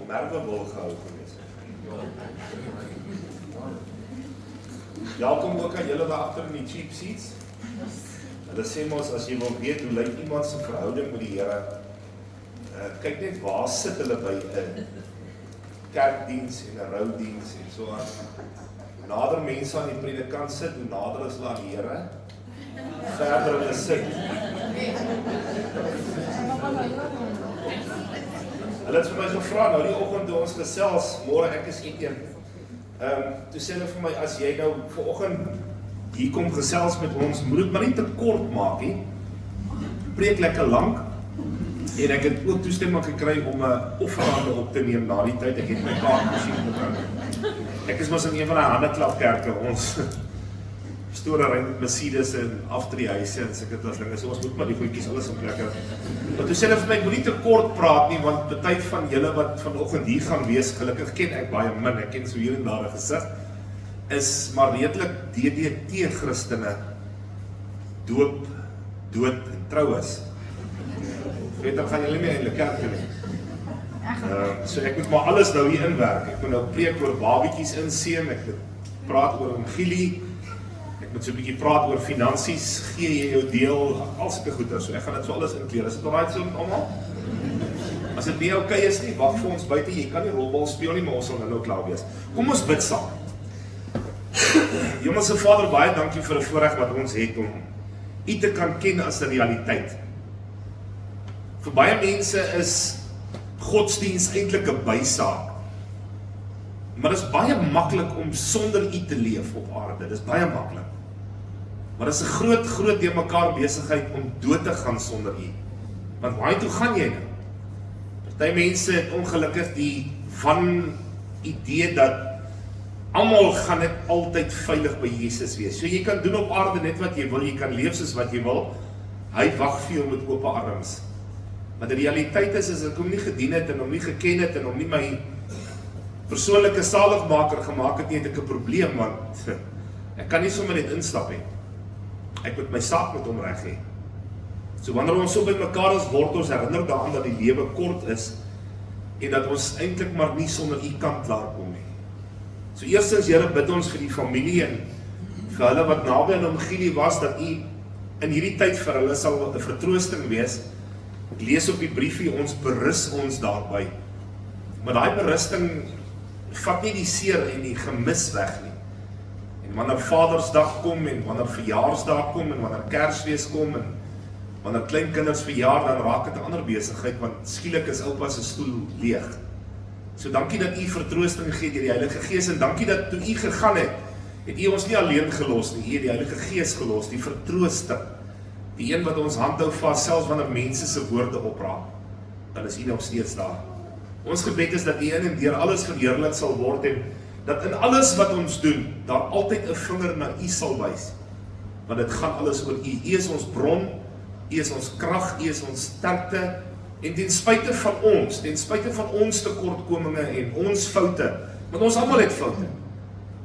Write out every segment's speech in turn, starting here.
Merwe wil gehou gewees. Welkom ook aan julle daar agter in die cheap seats. Hulle sê mos, as jy wil weet hoe lyk iemand se verhouding met die Here, kyk net waar sit hulle by 'n kerkdiens en 'n roudiens en so aan. Hoe nader mense aan die predikant sit, hoe nader is hulle aan die Here, verder hulle sit. Hulle het vir my gevra, nou die oggend toe ons gesels, môre ek is eet een. Toe sê hulle vir my, as jy nou vanoggend hier kom gesels met ons, moet dit maar nie te kort maak nie. Preek lekker lank. En ek het ook toestemming gekry om 'n offerande op te neem na die tyd. Ek het my kaartmusiek gebring. Ek is mos in een van die handeklapkerke, ons store ry met Mercedes en aftreehuise en sulke dinge. So ons moet maar die goedjies alles in plek hê. Maar toe sê hulle vir my, ek moet nie te kort praat nie, want baie van julle wat vanoggend hier gaan wees, gelukkig ken ek baie min, ek ken so hier en daar 'n gesig, is maar redelik DDT Christene, doop, dood en troues. Weet dan gaan julle nie eintlik kerk toe nie. So ek moet maar alles nou hier inwerk. Ek moet nou preek oor babietjies inseem, ek moet praat oor oomgielie, ek moet so 'n bietjie praat oor finansies, gee jy jou deel, al sulke goeie, so ek gaan dit so alles inkleer. Is dit alright so met almal? As dit nie okay is nie, wag vir ons buite, jy kan nie rolbal speel nie, maar ons sal nou klaar wees. Kom ons bid saam. Hemelse Vader, baie dankie vir 'n voorreg wat ons het om U te kan ken as 'n realiteit. Vir baie mense is godsdiens eintlik 'n bysaak. Maar dit is baie maklik om sonder U te leef op aarde. Dit is baie maklik. Maar dit is 'n groot deur mekaar besigheid om dood te gaan sonder U. Want waarheen gaan jy nou? Party mense het ongelukkig die van idee dat almal gaan net altyd veilig by Jesus wees. So jy kan doen op aarde net wat jy wil, jy kan leef soos wat jy wil. Hy wag vir jou met oop arms. Maar die realiteit is, as ek hom nie gedien het en hom nie geken het en hom nie my persoonlike saligmaker gemaak het nie, het ek 'n probleem, want ek kan nie sommer net instap nie. Ek moet my saak met hom reg hê. So wanneer ons so by mekaar is, word ons herinner daaraan dat die lewe kort is en dat ons eintlik maar nie sonder U kan klaarkom nie. So eerstens, Here, bid ons vir die familie en vir hulle wat naby aan oomgielie was, dat U in hierdie tyd vir hulle sal 'n vertroosting wees. Ek lees op die briefie, ons berus ons daarby. Maar daai berusting vat nie die seer en die gemis weg nie. En wanneer Vadersdag kom en wanneer verjaarsdag kom en wanneer Kersfees kom en wanneer kleinkinders verjaar, dan raak dit 'n ander besigheid, want skielik is oupa se stoel leeg. So dankie dat U vertroosting gee deur die Heilige Gees en dankie dat toe U gegaan het U ons nie alleen gelos nie, U het die Heilige Gees gelos, die vertroosting. Die een wat ons hand hou vas, selfs wanneer mense se woorde opraak, dan is U nog steeds daar. Ons gebed is dat U in en deur alles verheerlik sal word en dat in alles wat ons doen, daar altyd 'n vinger na U sal wys. Want dit gaan alles oor U. U is ons bron, U is ons krag, U is ons sterkte en ten spyte van ons tekortkominge en ons foute, want ons almal het foute.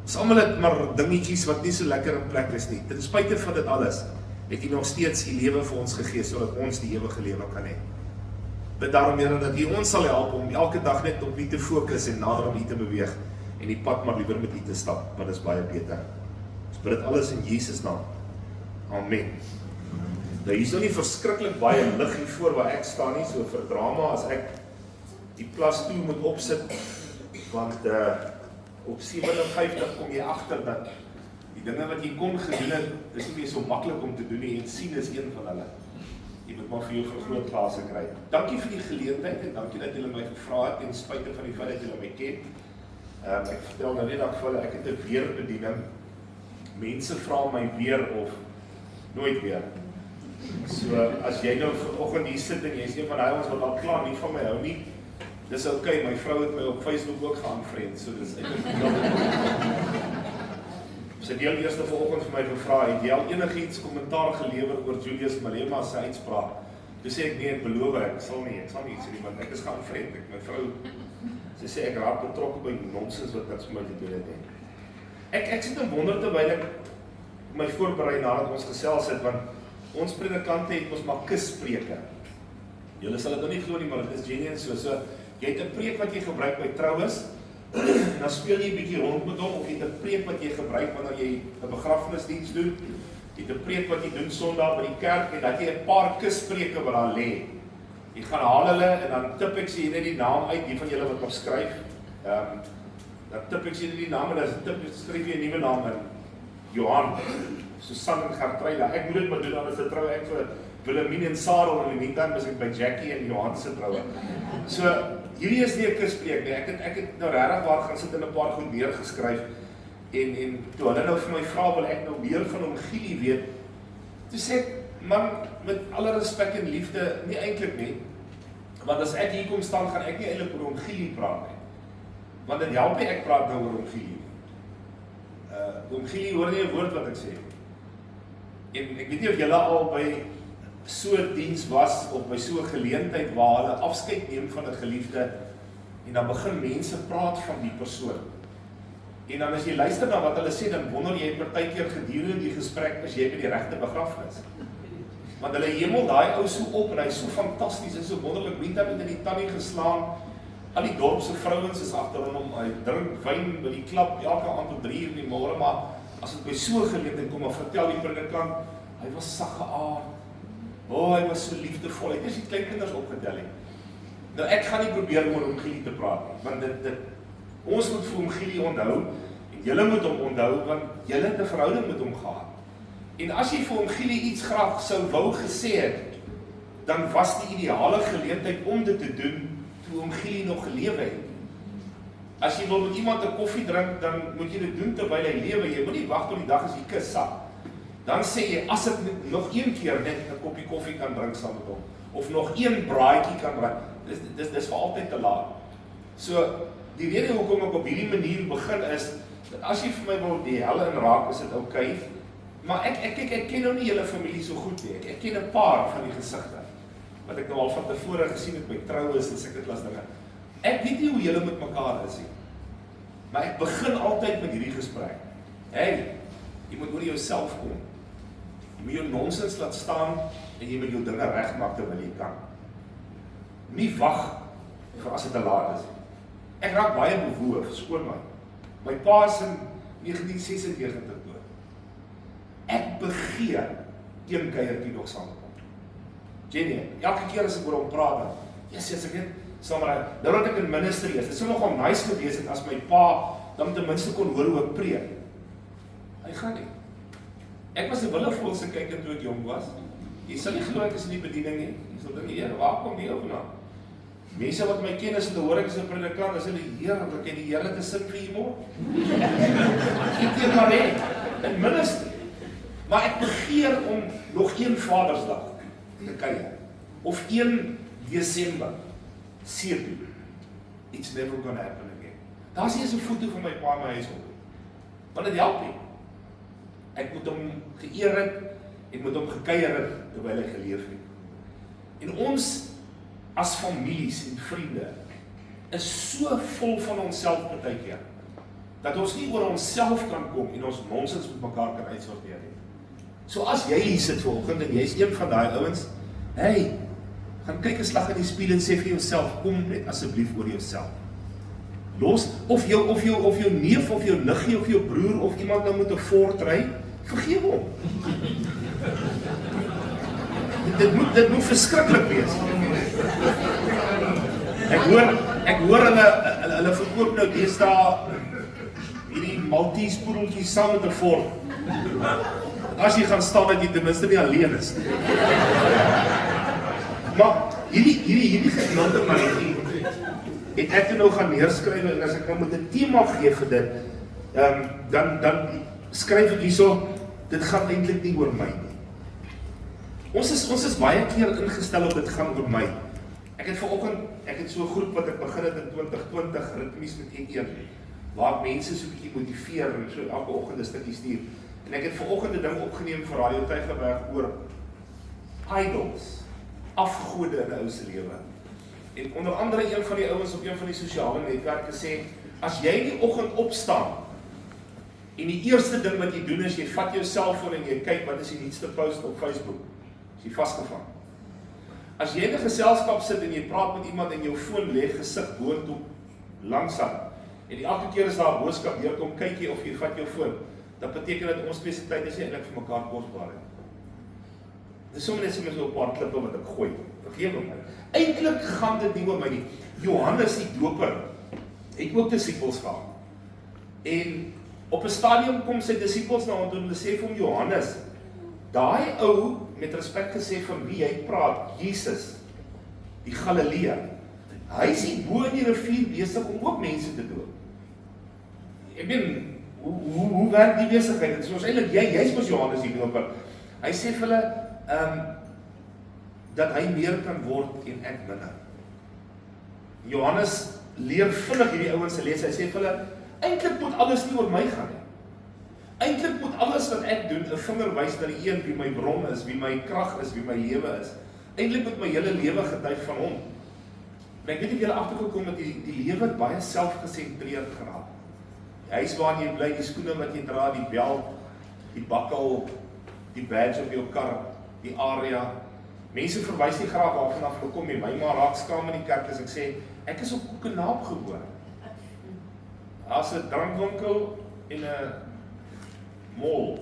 Ons almal het maar dingetjies wat nie so lekker in plek is nie. Ten spyte van dit alles, het U nog steeds U lewe vir ons gegee, sodat ons die ewige lewe kan hê. Bid daarom, Here, dat U ons sal help om elke dag net op U te fokus en nader aan U te beweeg en die pad maar liewer met U te stap, want dit is baie beter. Ons bid dit alles in Jesus naam. Amen. Nou, hier is nou nie verskriklik baie lig hier voor waar ek staan nie, so vir drama as ek die plastoel moet opsit, want op 57 kom jy agter dat die dinge wat jy kon gedoen het, is nie meer so maklik om te doen nie, en sien is een van hulle. Jy moet maar vir jou vergrootglase kry. Dankie vir die geleentheid en dankie dat julle my gevra het, ten spyte van die feit dat julle my ken. Ek vertel nou net dat vir hulle, ek het 'n weerbediening. Mense vra my weer of nooit weer. So as jy nou vanoggend hier sit en jy is een van die ons wat al klaar nie van my hou nie, dis okay, my vrou het my op Facebook ook geaanvriend, so dis eintlik Sy deel eerste vanoggend vir my gevra, het jy al enigiets kommentaar gelewer oor Julius Malema se uitspraak? Toe sê ek nee, ek beloof ek sal nie iets nie, want ek is geaanvriend. My vrou, sy sê ek raak betrokke by nonsens wat niks vir my te doen het nie. Ek sit en wonder terwyl ek my voorberei nadat ons gesels het, want ons predikante het ons maar kuspreke. Julle sal dit nou nie glo nie, maar dit is genuine so. Jy het 'n preek wat jy gebruik by troues, en dan speel jy 'n bietjie rond met hom, of jy het 'n preek wat jy gebruik wanneer jy 'n begrafnisdiens doen, jy het 'n preek wat jy doen Sondag by die kerk, en dat jy 'n paar kuspreke wat daar lê. Jy gaan haal hulle, en dan tip ek sê net die naam uit, die van julle wat opskryf, dan tip ek sê net die naam, en dan skryf jy 'n nuwe naam in, Johan, Susan en Gertruida. Ek moet dit maar doen, dan is dit trou ek vir Wilhelmine en Sarah, en in die meantime is ek by Jackie en Johan se troue. So, hierdie is nie 'n kuspreek nie, ek het nou regtig waar gaan sit en 'n paar goed neergeskryf, en toe hulle nou vir my vra, wil ek nou meer van hom Gielie weet, toe sê ek, man, met alle respek en liefde, nie eintlik nie, want as ek hier kom staan, gaan ek nie eintlik oor hom Gielie praat nie, want dit help nie ek praat nou oor hom Gielie. Oom Gielie hoor nie 'n woord wat ek sê. En ek weet nie of julle al by so 'n diens was, of by so 'n geleentheid waar hulle afskeid neem van 'n geliefde, en dan begin mense praat van die persoon. En dan as jy luister na wat hulle sê, dan wonder jy partykeer gedurende die gesprek, as jy by die regte begrafnis. Want hulle hemel daai ou so op, en hy is so fantasties, en so wonderlik, Mita het in die tannie geslaan, al die dorpse vrouens is agter hom, hy drink wyn by die klap, elke aand om 3 uur in die môre, maar as dit by so 'n geleentheid kom, en vertel die predikant, hy was saggeaard, hy was so liefdevol, hy het eers die kleinkinders opgetel het. Nou ek gaan nie probeer om oom Gielie te praat nie, want ons moet vir oom Gielie onthou, en julle moet hom onthou, want julle het 'n verhouding met hom gehad. En as jy vir oom Gielie iets graag sou wou gesê het, dan was die ideale geleentheid om dit te doen, toe oom Gielie nog gelewe het. As jy wil met iemand 'n koffie drink, dan moet jy dit doen terwyl hy lewe. Jy moet nie wag tot die dag as die kus sak. Dan sê jy, as ek nog een keer net 'n koppie koffie kan drink saam met hom, of nog een braaitjie kan drink, dis vir altyd te laat. So, die rede hoekom ek op hierdie manier begin is, dat as jy vir my wil die helle in raak, is dit oukei, maar ek ken nou nie julle familie so goed nie, ek ken 'n paar van die gesigte, wat ek nou al van tevore gesien het by troues en sulke klas dinge. Ek weet nie hoe julle met mekaar is nie, maar ek begin altyd met hierdie gesprek. Hey, jy moet oor jouself kom. Jy moet jou nonsens laat staan, en jy moet jou dinge regmaak terwyl jy kan. Nie wag vir as dit te laat is. Ek raak baie bewoe, verskoon my. My pa is in 1996 dood. Ek begeer een kuiertjie nog saam met hom. Jenny, elke keer as ek oor hom praat, dan, yes, ek weet, nou dat ek in ministry is, dit sou nogal nice gewees het as my pa dan ten minste kon hoor hoe ek preek. Hy gaan nie. Ek was 'n willevolse kyker toe ek jong was. Jy sal nie glo ek is in die bediening nie. Jy sal dink, Heer, waar kom die ou vandaan? Mense wat my ken, as hulle hoor ek is 'n predikant, as hulle, Heer, ek het die Here te sin vir iemand. Ek het maar net in ministry. Maar ek begeer om nog een Vadersdag te kuier. Of 1 Desember. Seepie. It's never gonna happen again. Daar is eers 'n foto van my pa in my huis op. Want dit help nie. Ek moet hom geëer het, ek moet hom gekuier het, terwyl hy geleef het. En ons, as families en vriende, is so vol van onsself partykeer, dat ons nie oor onsself kan kom, en ons nonsens met mekaar kan uitsorteer nie. So as jy hier sit vanoggend, en jy is een van daai ouens, hey, gaan kyk 'n slag in die spieël en sê vir jouself, kom net asseblief oor jouself. Los, of jou neef, of jou niggie, of jou broer, of iemand nou met 'n Ford ry, vergeef hom. Dit moet verskriklik wees. Ek hoor hulle verkoop nou deesdae hierdie Maltese poedeltjies saam met 'n Ford. As jy gaan staan, dat jy ten minste nie alleen is. Maar hierdie gedeelte van het ek nou gaan neerskryf, en as ek nou met 'n tema gee vir dit, dan skryf ek hierso, dit gaan eintlik nie oor my nie. Ons is baie keer ingestel op dit gaan oor my. Ek het so 'n groep wat ek begin het in 2020, ritmies met N1, waar mense so 'n bietjie motiveer, en so elke oggend 'n stukkie stuur. En ek het vanoggend 'n ding opgeneem vir Radio Tygerberg oor idols, afgode in 'n ou se lewe. En onder andere een van die ouens op een van die sosiale netwerke sê, as jy die oggend opstaan, en die eerste ding wat jy doen is, jy vat jou selfoon en jy kyk wat is die nuutste post op Facebook, is jy vasgevang. As jy in 'n geselskap sit en jy praat met iemand en jou foon lê gesig boontoe langsam en elke keer as daar 'n boodskap deurkom, kyk jy of jy vat jou foon, dan beteken dit ons twee se tyd is nie eintlik vir mekaar kosbaar nie. Dis sommer net so 'n paar klippe wat ek gooi. Vergewe my. Eintlik gaan dit nie oor my nie. Johannes die Doper het ook disippels gehad. En op 'n stadium kom sy disippels na hom toe en hulle sê vir hom, Johannes, daai ou met respek gesê van wie hy praat, Jesus, die Galileër. Hy is hier bo in die rivier besig om ook mense te doop. Ek meen, hoe werk die besigheid? Dit is ons eintlik jy's mos Johannes die Doper. Hy sê vir hulle dat hy meer kan word en ek minder. Johannes leer vinnig hierdie ouens se les. Hy sê vir hulle, eintlik moet alles nie oor my gaan nie. Eintlik moet alles wat ek doen 'n vinger wys na die een wie my bron is, wie my krag is, wie my lewe is. Eintlik moet my hele lewe getuig van hom. En ek weet nie of julle agtergekom het die lewe het baie selfgesentreerd geraak. Die huis waarin jy bly, die skoene wat jy dra, die bel, die bakkel, die badge op jou kar, die area. Mense verwys nie graag waarvan af hulle kom nie. My ma raak skaam in die kerk as ek sê ek is op Koekenaap gebore. As 'n drankwinkel en 'n mall.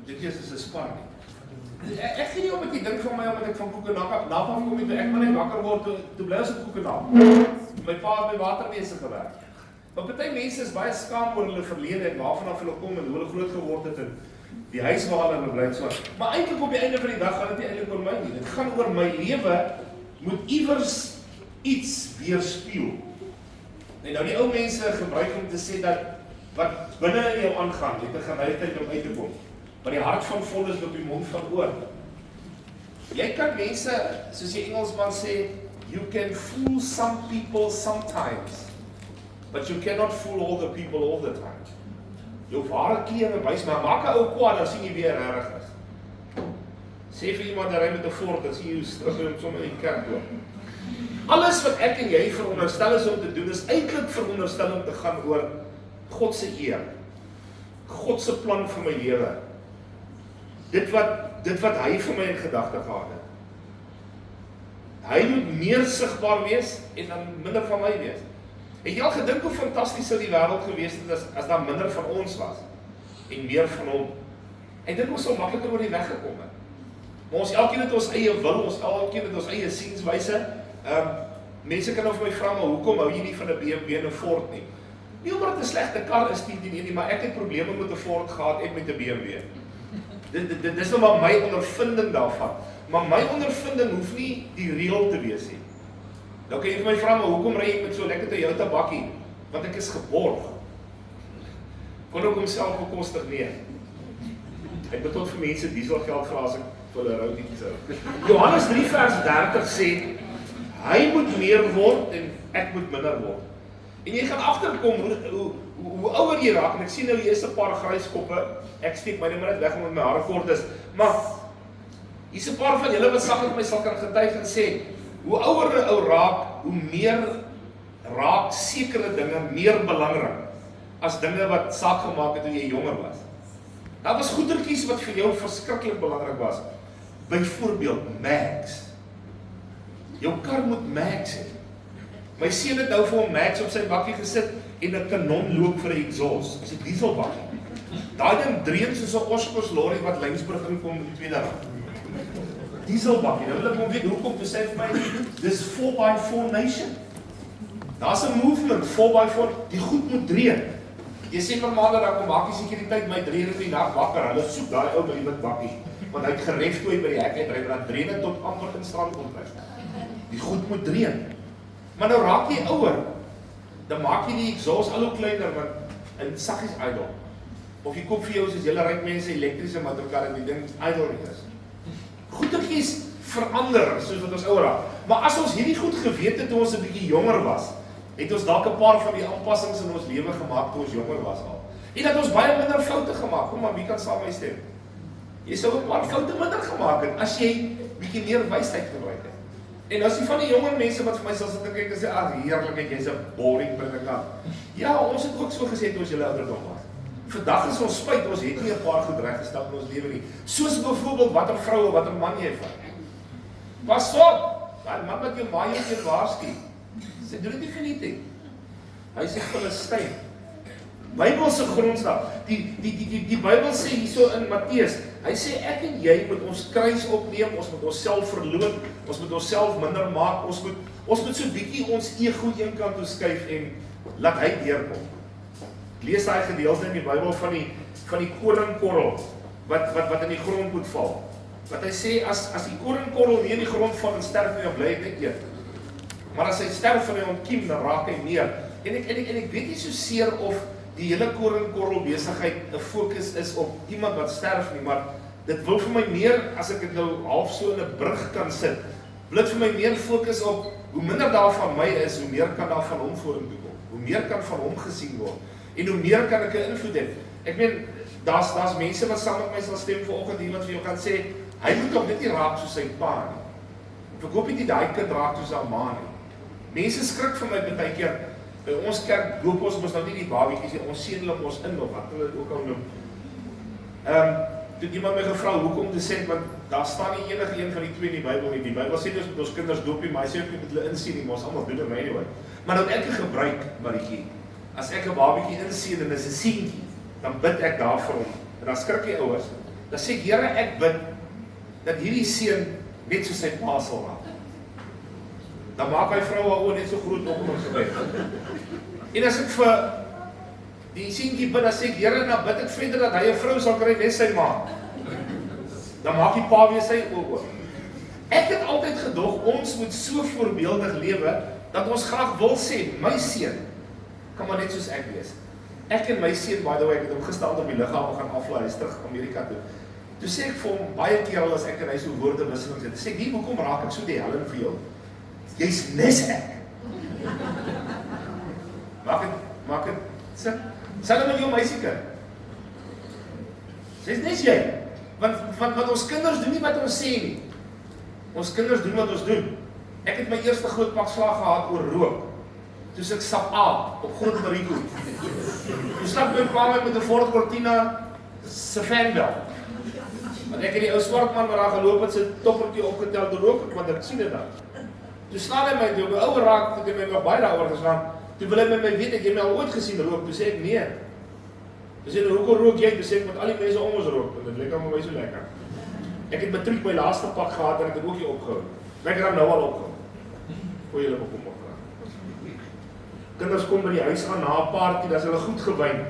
Dit is 'n Spar nie. Ek gee nie om wat jy dink van my omdat ek van Koekenaap kom nie, ek moet net wakker word toe bly ons op Koekenaap. My pa het by waterwese gewerk. Maar party mense is baie skaam oor hulle verlede en waarvan af hulle kom en hoe hulle groot geword het en die huis waar hulle bly so. Maar eintlik op die einde van die dag gaan dit nie eintlik oor my nie. Dit gaan oor my lewe moet iewers iets weerspieël. En nou die ou mense gebruik om te sê dat wat binne in jou aangaan, het 'n geneigtheid om uit te kom. Maar die hart van vol is op die mond van oor. Jy kan mense, soos die Engelsman sê, you can fool some people sometimes, but you cannot fool all the people all the time. Jou ware klere wys, maar maak 'n ou kwaad, dan sien jy weer reg is. Sê vir iemand dat hy met 'n Ford, dan sien jy hoe struggel hom sommer in die kerk toe. Alles wat ek en jy veronderstel is om te doen, is eintlik veronderstel om te gaan oor God se eer. God se plan vir my lewe. Dit wat hy vir my in gedagte gehad het. Hy moet meer sigbaar wees en dan minder van my wees. Het jy al gedink hoe fantasties sou die wêreld gewees het as daar minder van ons was en meer van hom? Ek dink ons sou makliker oor die weg gekom het. Maar ons elkeen het ons eie wil, ons elkeen het ons eie sienswyse. Mense kan nou vir my vra, maar hoekom hou jy nie van 'n BMW en 'n Ford nie? Nie omdat 'n slegte kar is nie, maar ek het probleme met 'n Ford gehad en met 'n BMW. Dit is nou maar my ondervinding daarvan. Maar my ondervinding hoef nie die reël te wees nie. Nou kan jy vir my vra, maar hoekom ry ek met so lekker Toyota bakkie? Want ek is geborg. Kon ook homself bekostig nie. Ek betaal vir mense dieselgeld vra as ek vir hulle rou nie sou. Johannes 3 vers 30 sê, hy moet meer word en ek moet minder word. En jy gaan agterkom hoe ouer jy raak, en ek sien nou hier is 'n paar grys koppe, ek steek my net weg omdat my hare kort is, maar hier's 'n paar van julle wat saam met my sal kan getuig en sê, hoe ouer 'n ou raak, hoe meer raak sekere dinge meer belangrik as dinge wat saak gemaak het toe jy jonger was. Daar was goedertjies wat vir jou verskriklik belangrik was. Byvoorbeeld Max. Jou kar moet Max hê. My seun het nou vir hom Max op sy bakkie gesit en 'n kanon loop vir 'n exhaust. Dis 'n dieselbakkie. Daai ding dreun soos 'n Oshkosh lorry wat Lynsburg inkom in die tweede rang. Dieselbakkie. Nou wil ek hom weet hoekom te sê vir my, dis 4x4 nation. Daar's 'n movement 4x4, die goed moet dreun. Jy sê vir maande dan kom maak die sekuriteit my 3 uur in die nag wakker. Hulle soek daai ou met die wit bakkie, want hy het geref toe hy by die hek uitry, want dreun dit tot amper in strand ontwys. Die goed moet dreun. Maar nou raak jy ouer, dan maak jy die exhaust al hoe kleiner, want in saggies idle. Of jy koop vir jou soos julle ryk mense elektriese motorkar en die ding idle is. Goedertjies verander soos wat ons ouer raak. Maar as ons hierdie goed geweet het toe ons 'n bietjie jonger was, het ons dalk 'n paar van die aanpassings in ons lewe gemaak toe ons jonger was al. En dat ons baie minder foute gemaak. Kom maar, wie kan saam met my stem? Jy sou 'n paar foute minder gemaak het as jy bietjie meer wysheid gebruik het. En as jy van die jonger mense wat vir my sal sit en kyk en sê, "Ag, heerlikheid, jy's 'n boring predikant." Ja, ons het ook so gesê toe ons julle ouderdom was. Vandag is ons spyt, ons het nie 'n paar goed reggestel in ons lewe nie. Soos byvoorbeeld watter vroue, watter man jy vat. Pas op, daai man wat jou baie keer waarsku. Sê doen dit nie verniet nie. Hy sê Filistyn. Bybelse grondslag. Die Bybel sê hierso in Matteus, hy sê ek en jy moet ons kruis opneem, ons moet onsself verloon, ons moet onsself minder maak, ons moet so bietjie ons ego een kant toe skuif en laat hy deurkom. Ek lees daai gedeelte in die Bybel van die koringkorrel wat in die grond moet val. Wat hy sê as die koringkorrel nie in die grond val en sterf nie, dan bly hy net eet. Maar as hy sterf van hy ontkiem, dan raak hy neer. En ek weet nie so seer of die hele koringkorrel besigheid 'n fokus is op iemand wat sterf nie, maar dit wil vir my meer, as ek dit nou half so in 'n brug kan sit, wil dit vir my meer fokus op hoe minder daar van my is, hoe meer kan daar van hom vorentoe kom. Hoe meer kan van hom gesien word en hoe meer kan ek 'n invloed hê. Ek meen, daar's mense wat saam met my sal stem vanoggend hier wat vir jou gaan sê, hy moet tog net nie raak soos sy pa nie. Of ek hoop nie daai kind raak soos haar ma nie. Mense skrik vir my baie keer. By ons kerk doop ons mos nou nie die babietjies nie, ons seën hulle ons in of wat hulle dit ook al noem. Toe iemand my gevra hoekom te sê, want daar staan nie enige een van die twee in die Bybel nie. Die Bybel sê ons moet ons kinders doop nie, maar hy sê ook nie met hulle inseën nie, maar ons almal doen dit anyway. Maar nou ek gebruik Maritjie. As ek 'n babietjie inseën en is 'n seentjie, dan bid ek daar vir hom. En dan skrik die ouers. Dan sê ek, Here, ek bid dat hierdie seun net soos sy pa sal raak. Dan maak hy vrou haar oë net so groot op om gebed. En as ek vir die seentjie bid, dan sê ek, Here, dan bid ek verder dat hy 'n vrou sal kry net sy ma. Dan maak die pa weer sy oë oop. Ek het altyd gedog ons moet so voorbeeldig lewe dat ons graag wil sê my seun kan maar net soos ek wees. Ek en my seun, by the way, ek het hom gisterand op die lughawe gaan aflaai, hy is terug Amerika toe. Toe sê ek vir hom baie keer al as ek en hy so woorde wisseling het, sê ek, hoekom raak ek so die Helen vir jou? Jy's nes ek. Maak het, sê hulle met jou meisiekind. Sê's nes jy. Want ons kinders doen nie wat ons sê nie. Ons kinders doen wat ons doen. Ek het my eerste groot pak slag gehad oor rook. Toe ek sap A op Groot Marico. Toe stap my pa met 'n Ford Cortina se fanbel. Want ek het die ou swart man wat daar geloop het, sy toppertjie opgetel te rook, want ek sien dit dan. Toe slaan hy my, toe my ouer raak, het hy my nog baie daaroor geslaan. Toe wil hy met my weet, ek het my al ooit gesien rook, toe sê ek nee. Toe sê hy, hoekom rook jy? Toe sê ek, want al die mense om ons rook, en dit lyk aan my so lekker. Ek het matriek my laaste pak gehad, en ek het ook hier opgehou. En ek het dan nou al opgehou. Gooi julle op hom opgehou. Kinders kom by die huis aan na 'n party, dan is hulle goed gewyn.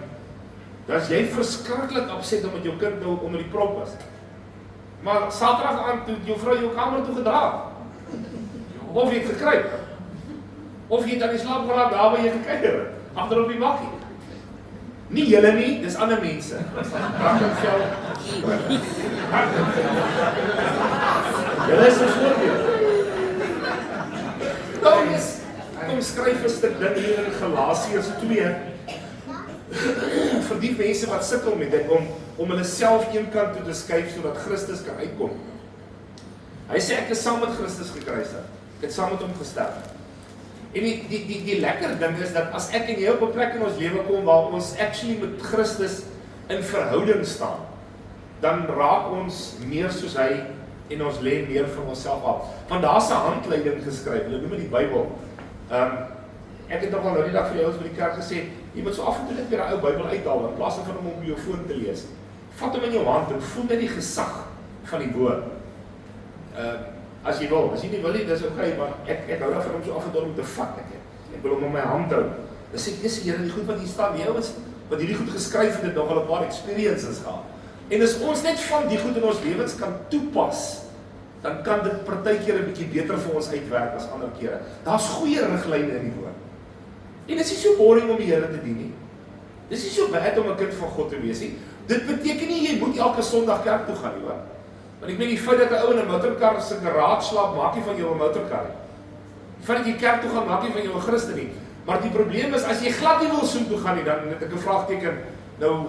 Dan is jy verskriklik opset omdat jou kind nou onder die prop is. Maar Saterdag aan toe jou vrou jou kamer toe gedra. Of jy het gekruip. Of jy het aan die slaap geraak daar waar jy gekuier het, agter op die bakkie. Nie julle nie, dis ander mense. Brackenfell. Julle is 'n voorbeeld. Kom skryf 'n stuk ding hier in Galasiërs 2 vir die mense wat sukkel met dit om hulle self een kant toe te skuif sodat Christus kan uitkom. Hy sê ek is saam met Christus gekruisig. Ek het saam met hom gesterf. En die lekker ding is dat as ek en jy op 'n plek in ons lewe kom waar ons actually met Christus in verhouding staan, dan raak ons meer soos hy en ons lê meer van onsself af. Want daar's 'n handleiding geskryf, hulle noem dit die Bybel. Ek het nog al nou die dag vir jou by die kerk gesê, jy moet so af en toe net weer 'n ou Bybel uithaal in plaas van hom op jou foon te lees. Vat hom in jou hand en voel net die gesag van die woord. As jy wil, as jy nie wil nie, dis okay, maar ek hou daarvan om so af en toe om te vat. Ek wil hom in my hand hou. Dan sê ek, dis Here, die goed wat hier staan, die ouens wat hierdie goed geskryf het, nog al 'n paar experiences gehad. En as ons net van die goed in ons lewens kan toepas, dan kan dit partykeer 'n bietjie beter vir ons uitwerk as ander kere. Daar's goeie riglyne in die woord. En dit is nie so boring om die Here te dien nie. Dit is nie so bad om 'n kind van God te wees nie. Dit beteken nie jy moet elke Sondag kerk toe gaan nie, hoor. Want ek meen die feit dat 'n ou in 'n motorkar se garage slaap, maak nie van jou 'n motorkar nie. Die feit dat jy kerk toe gaan, maak nie van jou 'n Christen nie. Maar die probleem is as jy glad nie wil soontoe gaan nie, dan het ek 'n vraagteken. Nou,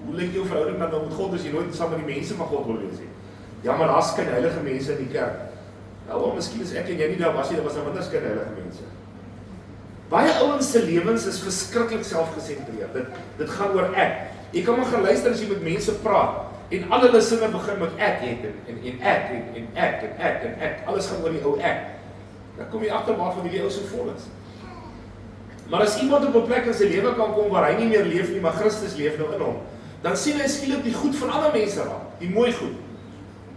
hoe lyk jou verhouding dan nou met God as jy nooit saam met die mense van God wil wees nie? Ja, maar daar's skyn heilige mense in die kerk. Nou, miskien is ek en jy nie daar was nie, daar was minder skyn heilige mense. Baie ouens se lewens is verskriklik selfgesentreerd. Dit gaan oor ek. Jy kan maar gaan luister as jy met mense praat. En al hulle sinne begin met ek het en ek. Alles gaan oor die ou ek. Dan kom jy agter waarvan die ou so vol is. Maar as iemand op 'n plek in sy lewe kan kom waar hy nie meer leef nie, maar Christus leef nou in hom, dan sien hy skielik die goed van ander mense raak, die mooi goed.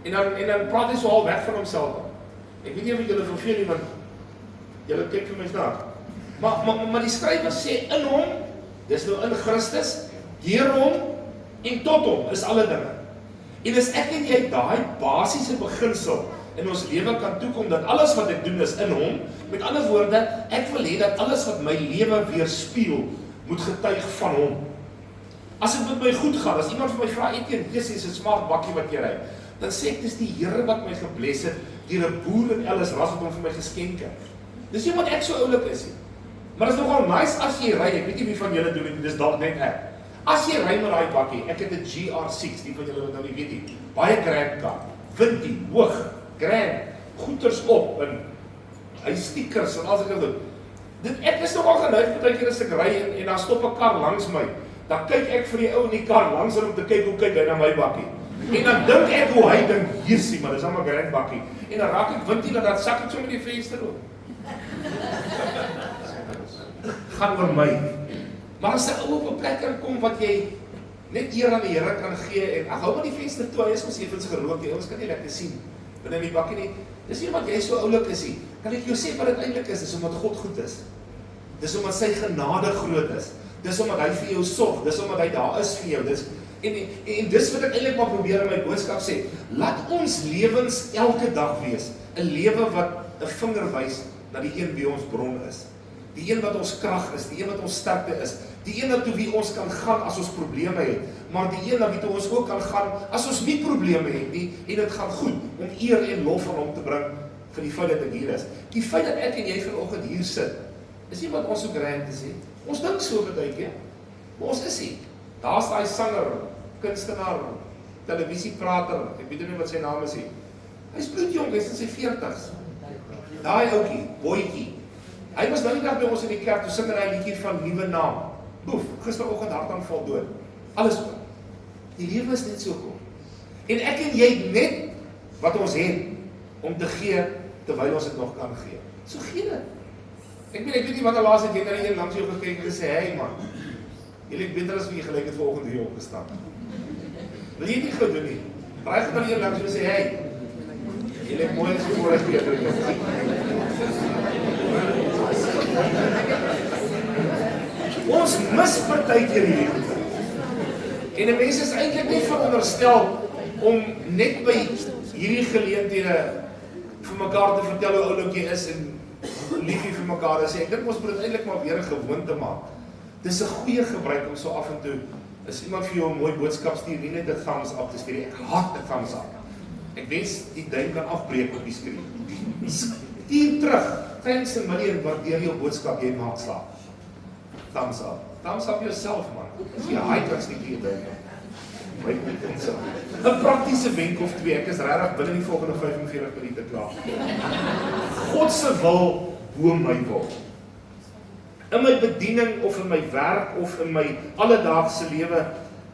En dan praat hy so al weg van homself. Ek weet nie of julle verveel nie, want julle kyk vir my snaaks. Maar die skrywer sê in hom, dis nou in Christus, deur hom en tot hom is alle dinge. En as ek en jy daai basiese beginsel in ons lewe kan toekom, dat alles wat ek doen is in hom, met ander woorde, ek wil hê dat alles wat my lewe weerspieël, moet getuig van hom. As dit met my goed gaan, as iemand vir my vra, Etienne, dis 'n smart bakkie wat jy ry, dan sê ek, dis die Here wat my gebless het, deur 'n boer in Ellisras wat hom vir my geskenk het. Dis nie wat ek so oulik is nie. Maar dit is nogal nice as jy ry, ek weet nie wie van julle doen dit, dis dalk net ek. As jy ry met daai bakkie, ek het 'n GR6, die van julle wat nou nie weet nie, baie grand kar, windie, hoog, grand, goeters op, en hy stickers en al sulke goed. Ek is nogal geneig, baie keer as ek ry en dan stop 'n kar langs my, dan kyk ek vir die ou in die kar langs om te kyk hoe kyk hy na my bakkie. En dan dink ek hoe hy dink, hiersie, maar dis al 'n grand bakkie. En dan raak ek windie, dan sak ek so met die venster oop. Gaan oor my. Maar as 'n ou op 'n plek kan kom wat jy net eer aan die Here kan gee en ag hou maar die venster toe, hy is mos effens gerook, die ouens kan nie lekker sien binne die bakkie nie. Dis nie omdat jy so oulik is nie. Kan ek jou sê wat dit eintlik is? Dis omdat God goed is. Dis omdat sy genade groot is. Dis omdat hy vir jou sorg. Dis omdat hy daar is vir jou. En dis wat ek eintlik maar probeer in my boodskap sê. Laat ons lewens elke dag wees 'n lewe wat 'n vinger wys na die een wie ons bron is. Die een wat ons krag is, die een wat ons sterkte is, die een na toe wie ons kan gaan as ons probleme het, maar die een na wie toe ons ook kan gaan as ons nie probleme het nie, en dit gaan goed, om eer en lof aan hom te bring, vir die feit dat ek hier is. Die feit dat ek en jy vanoggend hier sit, is nie wat ons so grand is, ons dink so baie keer, maar ons is nie. Daar's daai sanger, kunstenaar, televisieprater, ek weet nie wat sy naam is nie. Hy's bloedjong, hy's in sy 40's. Daai ouetjie, boetjie. Hy was nou die dag by ons in die kerk, toe sing hy 'n liedjie van Nuwe Naam. Boef, gisteroggend hartaanval dood. Alles oor. Die lewe is net so kort. En ek en jy het net wat ons het om te gee terwyl ons dit nog kan gee. So gee dit. Ek weet nie wat laas het jy na die een langs jou gekyk en gesê, "Hey man, jy lyk beter as wie jy gelyk het vanoggend hier opgestaan." Wil jy nie gou doen nie? Raai gaan na die een langs jou sê, "Hey, jy lyk mooi as jy môre beter is." Ons mis partykeer hier. En 'n mens is eintlik nie veronderstel om net by hierdie geleenthede vir mekaar te vertel hoe oulik jy is en liefie vir mekaar is. Ek dink ons moet dit eintlik maar weer 'n gewoonte maak. Dis 'n goeie gebruik om so af en toe, as iemand vir jou 'n mooi boodskap stuur, nie net 'n thumbs up te stuur. Ek haat 'n thumbs up. Ek wens die duim kan afbreek op die skerm. Stuur terug. Thanks a million, waardeer jou boodskap, jy maak slaap. Thumbs up. Thumbs up yourself, man. As jy hy kan stiek hier duim. My punt is 'n praktiese wenk of twee. Ek is regtig binne die volgende 45 minute klaar. God se wil bo my wil. In my bediening of in my werk of in my alledaagse lewe,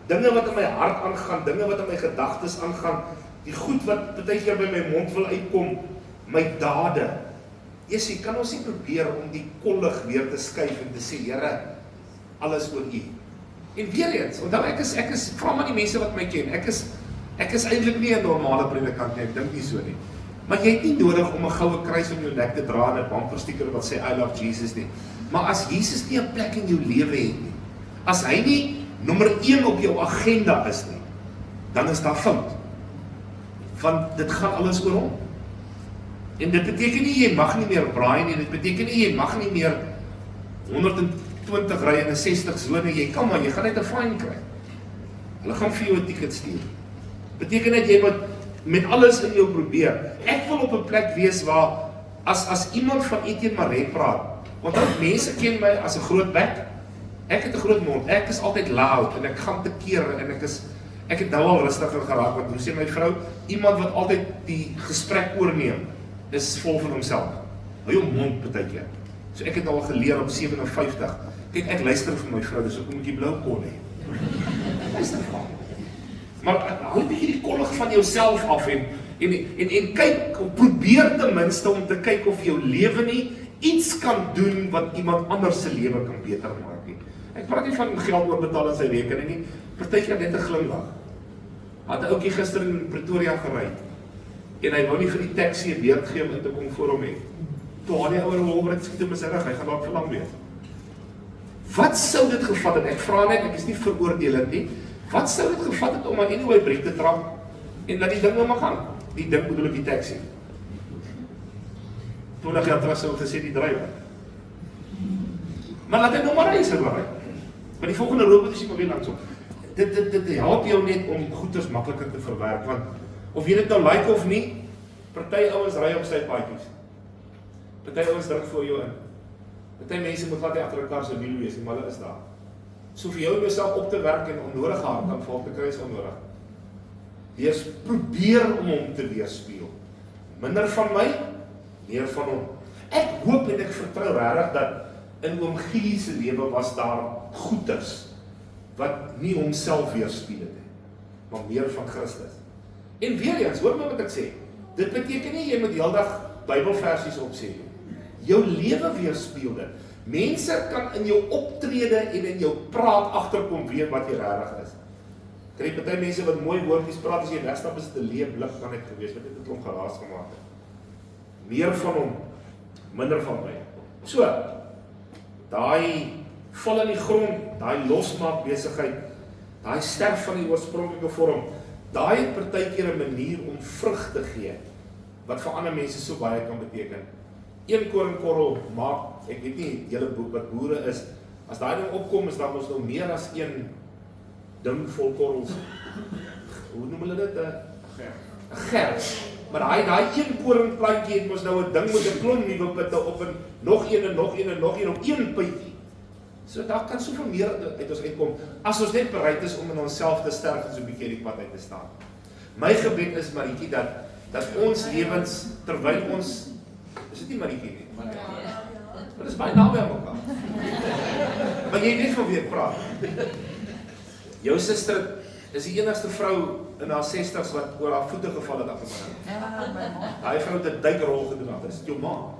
dinge wat in my hart aangaan, dinge wat in my gedagtes aangaan, die goed wat baie keer by my mond wil uitkom, my dade. Jessie, kan ons nie probeer om die kollig weer te skuif en te sê, Here, alles oor U. En weer eens, onthou ek is vra maar die mense wat my ken, ek is eintlik nie 'n normale predikant nie, ek dink nie so nie. Maar jy het nie nodig om 'n goue kruis om jou nek te dra en 'n bumpersticker wat sê I love Jesus nie. Maar as Jesus nie 'n plek in jou lewe het nie, as hy nie nommer 1 op jou agenda is nie, dan is daar fout. Want dit gaan alles oor hom. En dit beteken nie jy mag nie meer braai nie, dit beteken nie jy mag nie meer 120 ry in 'n 60 sone, jy kan maar, jy gaan net 'n fine kry. Hulle gaan vir jou 'n ticket stuur. Beteken dat jy met alles in jou probeer. Ek wil op 'n plek wees waar, as iemand van Etienne Maree praat, want mense ken my as 'n groot bek, ek het 'n groot mond, ek is altyd loud, en ek gaan te keer, en ek het nou al rustiger geraak, want hoe sê my vrou, iemand wat altyd die gesprek oorneem, is vol van homself. Hou jou mond baie keer. So ek het al geleer op 57. Kyk, ek luister vir my vrou, dis hoekom ek die blou kon hê. Luister vir haar. Maar hou 'n bietjie die kollig van jouself af en kyk, probeer ten minste om te kyk of jou lewe nie iets kan doen wat iemand anders se lewe kan beter maak nie. Ek praat nie van geld oorbetaal in sy rekening nie, partykeer net 'n glimlag. Had 'n ouetjie gister in Pretoria gery en hy wou nie vir die taxi 'n beurt gee om in te kom voor hom hê. Toe haal die ouer hom oor, skiet hom in sy rug, hy gaan dalk verlang wees. Wat sou dit gevat het? Ek vra net, ek is nie veroordelend nie. Wat sou dit gevat het om aan anyway breek te trap en laat die ding nou maar gaan? Die ding bedoel ek die taxi. 20 jaar terug sou ek gesê die drywer. Maar laat hy nou maar ry, sê maar. Maar die volgende robot is nie maar weer langsom. Dit help jou net om goeders makliker te verwerk, want of jy dit nou like of nie, party ouens ry op sy paadjies. Party ouens druk voor jou in. Party mense moet laat hy agter 'n kar se wiel wees, maar hulle is daar. So vir jou om jouself op te werk en onnodige hartaanval te kry is onnodig. Wees probeer om hom te weerspieël. Minder van my, meer van hom. Ek hoop en ek vertrou regtig dat in oom Gielie se lewe was daar goeders wat nie homself weerspieël het nie, maar meer van Christus. En weer eens, hoor my wat ek sê. Dit beteken nie jy moet heeldag Bybelversies opsê nie. Jou lewe weerspieël dit. Mense kan in jou optrede en in jou praat agterkom weet wat jy regtig is. Kry party mense wat mooi woordjies praat as jy wegstap is dit 'n leë blik kan ek gewees wat dit 'n klomp geraas gemaak het. Meer van hom, minder van my. So, daai val in die grond, daai losmaak besigheid, daai sterf van die oorspronklike vorm, daai het partykeer 'n manier om vrug te gee wat vir ander mense so baie kan beteken. Een koringkorrel maak, ek weet nie julle wat boere is, as daai ding opkom is daar mos nou meer as een ding vol korrels. Hoe noem hulle dit? 'n gers. Maar daai een koringplantjie het mos nou 'n ding met 'n klomp nuwe pitte op en nog een en nog een en nog een op een pypie. So daar kan soveel meer uit ons uitkom as ons net bereid is om in onsself te sterf en so 'n bietjie die pad uit te staan. My gebed is Maritjie dat ons lewens terwyl ons is dit nie Maritjie nie. Maar dit is baie naby aan mekaar. Maar jy weet van wie ek praat. Jou suster is die enigste vrou in haar 60's wat oor haar voete geval het agter my. Ja, my ma. Daai vrou het 'n duikrol gedoen het. Dis jou ma.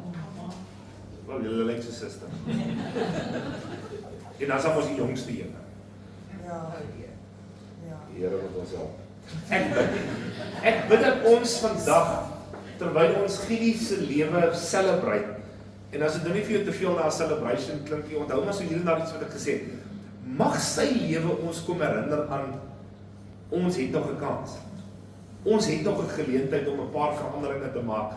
Wel, julle lyk so suster. En dan is ons die jongste een. Ja. Die Here moet ons help. Ek bid dat ons vandag, terwyl ons Gielie se lewe celebrate, en as dit nou nie vir jou te veel na 'n celebration klink nie, onthou maar so hier na iets wat ek gesê het, mag sy lewe ons kom herinner aan, ons het nog 'n kans. Ons het nog 'n geleentheid om 'n paar veranderinge te maak.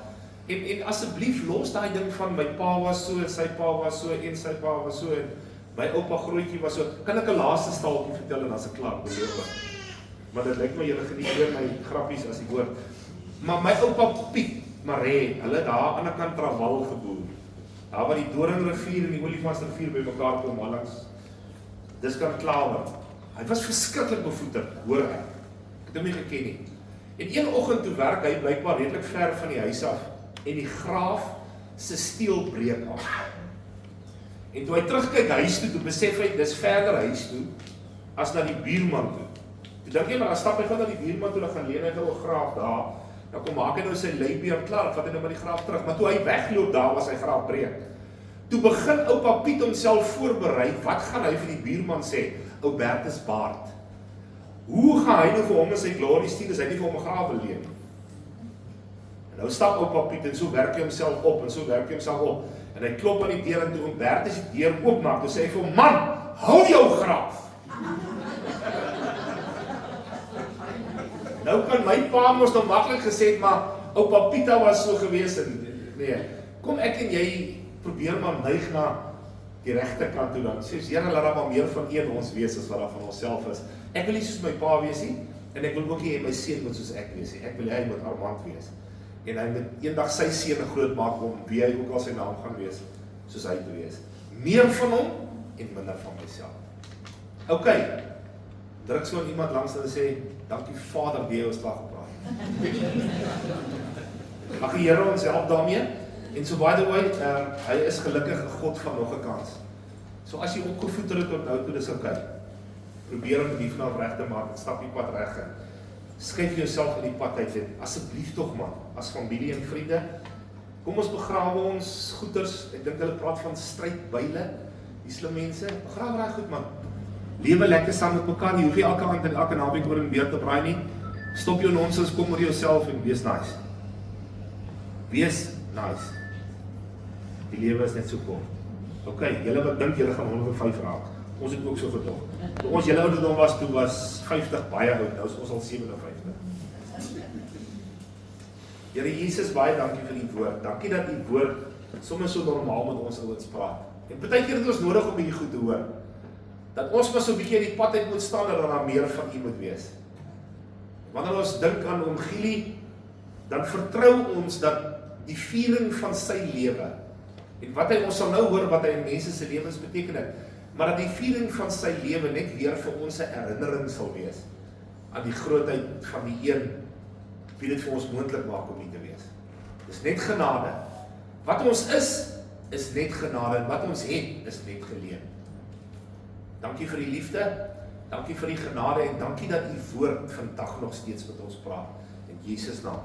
En asseblief los daai ding van my pa was so, en sy pa was so, en sy pa was so, en my oupa grootjie was so. Kan ek 'n laaste staaltjie vertel en dan se klaar, beloof. Maar dit lyk my julle geniet weer my grappies as ek hoor. Maar my oupa Piet Maree, hulle daar aan die ander kant Trawal geboer. Daar waar die Doringrivier en die Olifantsrivier by mekaar kom, langs dis kan Klawer. Hy was verskriklik bevoeterd, hoor ek. Ek het hom nie geken nie. En een oggend toe werk hy blykbaar redelik ver van die huis af en die graaf se steel breek af. En toe hy terugkyk huis toe, besef hy dis verder huis toe as na die buurman toe. Toe dink jy maar as stap hy gou na die buurman toe, dan gaan leen hy nou 'n graaf daar. Dan kom maak hy nou sy leibeer klaar, vat hy nou maar die graaf terug. Maar toe hy wegloop daar was hy graaf breek. Toe begin oupa Piet homself voorberei, wat gaan hy vir die buurman sê? Ou Bertus Baard. Hoe gaan hy nou vir hom en sy glorie stuur as hy nie vir hom 'n graaf wil leen nie? En nou stap oupa Piet en so werk hy homself op en so werk hy homself op. En hy klop aan die deur en toe Bertus die deur oopmaak, toe sê hy vir hom, man, hou jou graaf. Nou kan my pa mos nou maklik gesê het, maar oupa Pieta was so gewees en nee, kom ek en jy probeer maar neig na die regte kant toe dan. Sê, Here, laat daar maar meer van een ons wees as wat daar van onsself is. Ek wil nie soos my pa wees nie, en ek wil ook nie my seun moet soos ek wees nie. Ek wil hy moet Armand wees. En hy moet eendag sy seun groot maak om wie hy ook al sy naam gaan wees, soos hy te wees. Meer van hom en minder van myself. OK. Druk so aan iemand langs en sê, dankie Vader, wie jy ons klaar gepraat. Mag die Here ons help daarmee. En so by the way, hy is gelukkig 'n God van nog 'n kans. So as jy opgevoed het tot nou toe, dis OK. Probeer om die vanaf reg te maak, stap die pad reg in. skuif jouself in die pad uit en asseblief tog man, as familie en vriende, kom ons begrawe ons goeders, ek dink hulle praat van strydbyle, die slim mense, begrawe daai goed man. Lewe lekker saam met mekaar, jy hoef nie elke aand en elke naweek oor en weer te braai nie. Stop jou nonsens, kom oor jouself en wees nice. Wees nice. Die lewe is net so kort. Ok, julle wat dink julle gaan 105 raak. Ons het ook so gedog. Toe ons julle ouderdom was, toe was 50 baie oud, nou is ons al 57. Here Jesus, baie dankie vir die woord. Dankie dat die woord sommer so normaal met ons ouens praat. En partykeer het ons nodig om hierdie goed te hoor. Dat ons maar so 'n bietjie die pad uit moet staan en dat daar meer van U moet wees. Wanneer ons dink aan Oom Gielie, dan vertrou ons dat die viering van sy lewe, en wat hy ons sal nou hoor wat hy in mense se lewens beteken het, maar dat die viering van sy lewe net weer vir ons 'n herinnering sal wees aan die grootheid van die een wie dit vir ons moontlik maak om hier te wees. Dis net genade. Wat ons is net genade, en wat ons het, is net geleen. Dankie vir die liefde, dankie vir die genade, en dankie dat U woord vandag nog steeds met ons praat. In Jesus naam.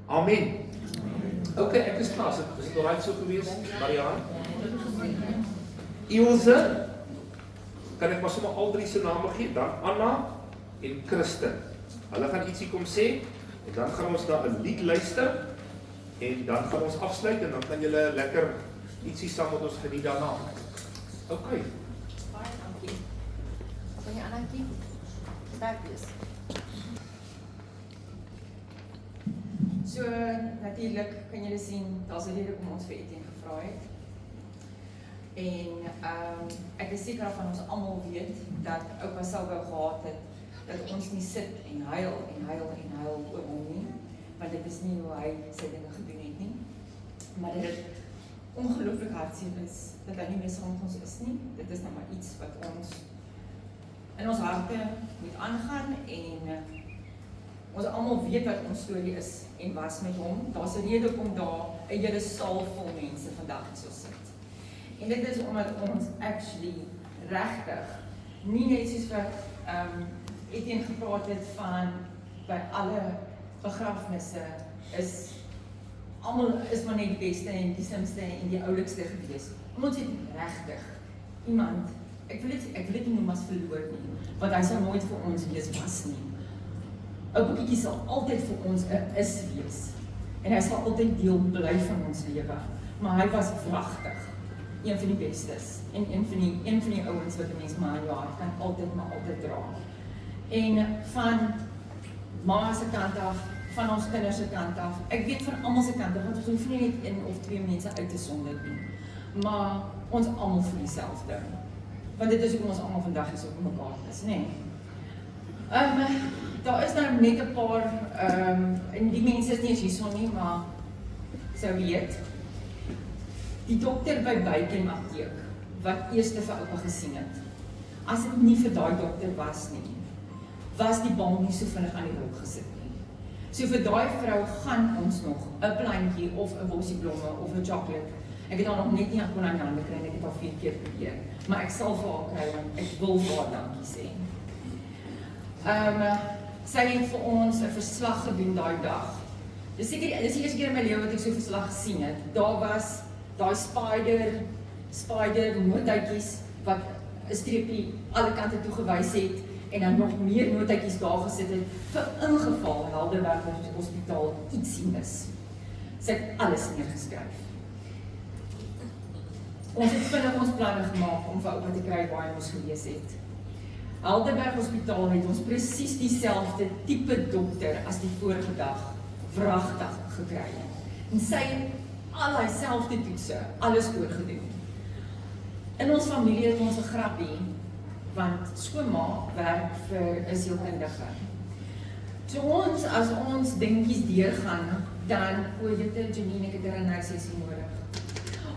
Amen. Ok, ek is klaar. Is dit alright so gewees, Marianne? Ilse, kan ek maar sommer al drie se name gee, dan Anna en Christen. Hulle gaan ietsie kom sê, en dan gaan ons na 'n lied luister, en dan gaan ons afsluit, en dan kan julle lekker ietsie saam met ons geniet daarna. Ok. Baie dankie. Kan jy Annetjie? Sterk wees. So, natuurlik kan julle sien, daar's 'n rede hoekom ons vir Etienne gevra het. En ek is seker van ons almal weet dat oupa Salvo gehad het dat ons nie sit en huil oor hom nie, want dit is nie hoe hy sy dinge gedoen het nie. Maar dit is ongelooflik hartseer is dat hy nie meer saam met ons is nie. Dit is nou maar iets wat ons in ons harte moet aangaan, en ons almal weet wat ons storie is en was met hom. Daar's 'n rede om daar 'n hele saal vol mense vandag so sit. En dit is omdat ons actually regtig nie net soos wat Etienne gepraat het van by alle begrafnisse is almal is maar net die beste en die slimste en die oulikste gewees. Ons het regtig iemand, ek wil dit nie noem as verloor nie, want hy sal nooit vir ons wees was nie. Oupa Kietjie sal altyd vir ons 'n is wees. En hy sal altyd deel bly van ons lewe. Maar hy was wragtig. Een van die bestes. En een van die ouens wat 'n mens maar in jou hart kan altyd dra. En van ma se kant af, van ons kinders se kant af, ek weet van almal se kant af, want ons hoef nie net een of twee mense uit te sonder nie. Maar ons almal voel dieselfde. Want dit is hoekom ons almal vandag hier so op mekaar is, nê? Daar is nou net 'n paar, en die mense is nie eens hierson nie, maar sou weet. Die dokter by Bykem apteek, wat eerste vir oupa gesien het, as dit nie vir daai dokter was nie, was die bal nie so vinnig aan die hulp gesit nie. So vir daai vrou gaan ons nog 'n plantjie of 'n bossie blomme of 'n chocolate. Ek het haar nog net nie aan die hande gekry, ek het al 4 keer probeer, maar ek sal vir haar kry, want ek wil vir haar dankie sê. Sy het vir ons 'n verslag gedoen daai dag. Dis die eerste keer in my lewe wat ek so 'n verslag gesien het. Daar was daai spider nootjies wat 'n streepie alle kante toe gewys het en dan nog meer nootjies daar gesit het vir ingeval Helderberg Hospitaal iets mis. Sy het alles neergeskryf. Ons het vinnig ons planne gemaak om vir oupa te kry waar hy moes gewees het. Helderberg Hospitaal het ons presies dieselfde tipe dokter as die vorige dag wragtig gekry. En sy het al daai selfde toetse, alles oorgedoen. In ons familie het ons 'n grappie, want skoonma werk vir 'n sielkundige. So as ons dingetjies deurgaan, dan dit Janine, ek het 'n huissessie nodig.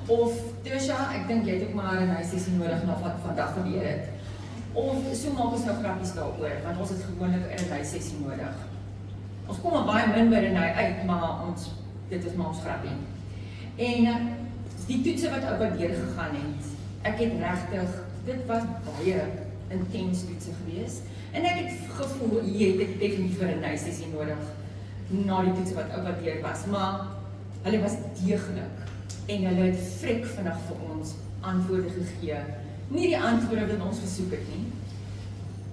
Of Tisha, ek dink jy het ook maar 'n huissessie nodig na wat vandag gebeur het. Of so maak ons nou grappies daaroor, want ons het gewoonlik 'n huissessie nodig. Ons kom maar baie min by Renai uit, maar dit is maar ons grappie. En die toetse wat oupa deurgegaan het, ek het regtig, dit was intens toetse gewees. En ek het gevoel, jy het definitief vir 'n nysessie nodig na die toetse wat oupa deur was, maar hulle was deeglik en hulle het vrek vinnig vir ons antwoorde gegee. Nie die antwoorde wat ons gesoek het nie.